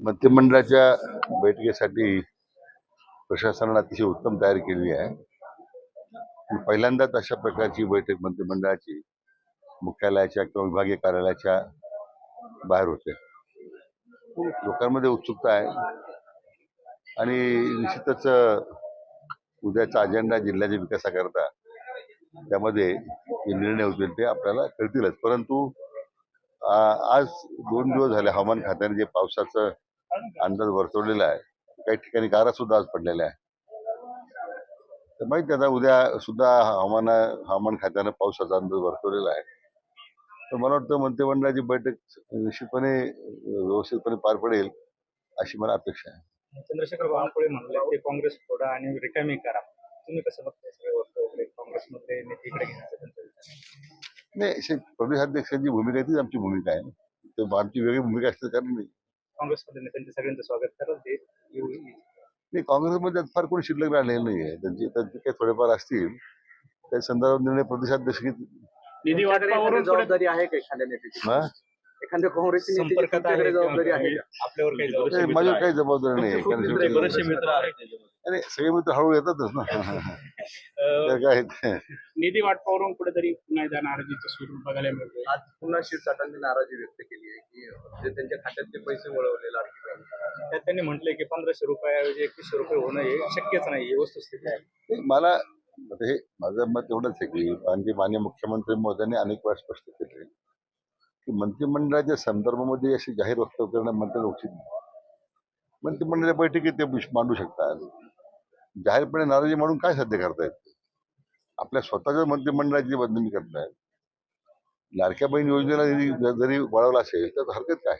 मंत्रिमंडळाच्या बैठकीसाठी प्रशासनाने अतिशय उत्तम तयारी केली आहे. पहिल्यांदाच अशा प्रकारची बैठक मंत्रिमंडळाची मुख्यालयाच्या किंवा विभागीय कार्यालयाच्या बाहेर होते. लोकांमध्ये उत्सुकता आहे आणि निश्चितच उद्याचा अजेंडा जिल्ह्याच्या विकासाकरता त्यामध्ये जे निर्णय होतील ते आपल्याला कळतीलच. परंतु आज 2 दिवस झाले हवामान खात्याने जे पावसाचा अंदाज वर्तवलेला आहे, काही ठिकाणी गारा सुद्धा आज पडलेल्या आहे. तर माहिती आता उद्या सुद्धा हवामान खात्यानं पावसाचा अंदाज वर्तवलेला आहे. तर मला वाटतं मंत्रिमंडळाची बैठक निश्चितपणे व्यवस्थितपणे पार पडेल अशी मला अपेक्षा आहे. चंद्रशेखर बावनकुळे म्हणले ते काँग्रेस फोडा आणि रिकामी करा. तुम्ही कसं बघताय सगळे वगैरे काँग्रेसमध्ये नेते इकडे घेण्याचं त्यांचा विचार? नाही, प्रदेशाध्यक्षांची भूमिका आहे तीच आमची भूमिका आहे. तर आमची वेगळी भूमिका असते कारण नाही. काँग्रेसमध्ये नेत्यांचं सगळ्यांचं स्वागत कराल ते नाही, काँग्रेसमध्ये फार कोणी शिल्लक राहिलेलं नाहीये. त्यांचे काही थोडेफार असतील त्या संदर्भात निर्णय प्रदेशाध्यक्ष घेतील. निधी वाटपावरून जबाबदारी आहे का एखाद्या नेत्याची? एखाद्या काँग्रेसची संपर्कात जबाबदारी आहे का? आपल्यावर काही नाही, जबाबदारी माझ्यावर काही जबाबदारी नाही. कारण शेवटी बरेचसे मित्र आहेत. आणि सगळे मित्र हळू येतातच ना. तर काय ते. निधी वाटपावरून कुठेतरी पुन्हा एकदा नाराजीचं सूर बघायला मिळतोय. आज पुन्हा शिरसाटांनी नाराजी व्यक्त केली आहे की जे त्यांच्या खात्यात ते पैसे वळवले लाडकी बहीण. त्यात त्यांनी म्हटलंय की 1500 रुपयाऐवजी 2100 रुपये होणं हे शक्यच नाही. ही वस्तुस्थिती आहे. नाही, मला आता हे माझं मत एवढंच आहे की आणखी माननीय मुख्यमंत्री महोदयांनी अनेक वेळा स्पष्ट केले की मंत्रिमंडळाच्या संदर्भामध्ये अशी जाहीर वक्तव्य करणं मंत्र्यांना उचित नाही. मंत्रिमंडळाच्या बैठकीत ते मांडू शकतात. जाहीरपणे नाराजी मांडून काय साध्य करतायत? आपल्या स्वतःच्या मंत्रिमंडळाची बदनामी करतायत. लाडक्या बहीण योजनेला निधी जरी वळवला असेल तर हरकत काय?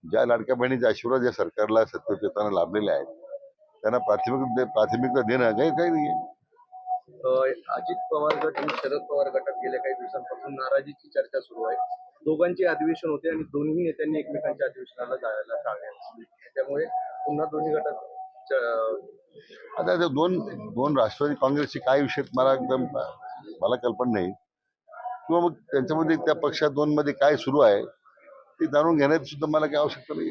ज्या लाडक्या बहिणीचे आशीर्वाद या सरकारला सत्तेत येताना लाभलेले आहेत त्यांना प्राथमिकता देणं काही नाहीये. अजित पवार गट आणि शरद पवार गटात गेल्या काही दिवसांपासून नाराजीची चर्चा सुरू आहे. दोघांचे अधिवेशन होते आणि दोन्ही नेत्यांनी एकमेकांच्या अधिवेशनाला जायला टाळले. त्यामुळे पुन्हा दोन्ही गटात आता ते दोन राष्ट्रवादी काँग्रेसची काय विषय मला कल्पना नाही, किंवा मग त्यांच्यामध्ये त्या पक्षात दोन मध्ये काय सुरू आहे ते जाणून घेण्याची सुद्धा मला काही आवश्यकता नाही.